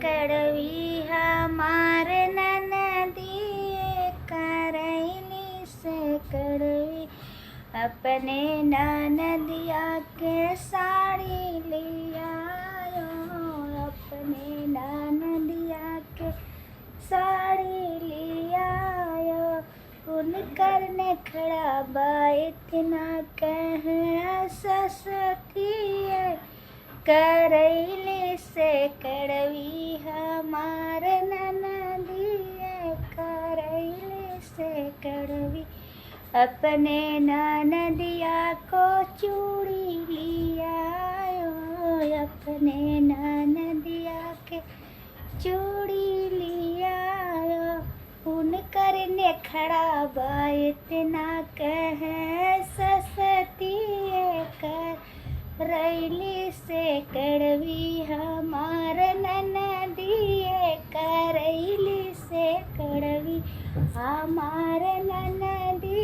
कड़वी हमार ननदिए करैली से कड़वी। अपने ननदिया के साड़ी लिया, अपने ननदिया के साड़ी लिया। उनकर नखड़ा बा इतना कह ससती करैली से कड़वी हमार ननदिए करैली से कड़वी। अपने ननदिया को चूड़ी लिया, अपने ननदिया के चूड़ी लिया। उनकर नखड़ा बा इतना कह ससती करैली से कड़वी हमार ननदिए करैली से कड़वी हमार ननदी।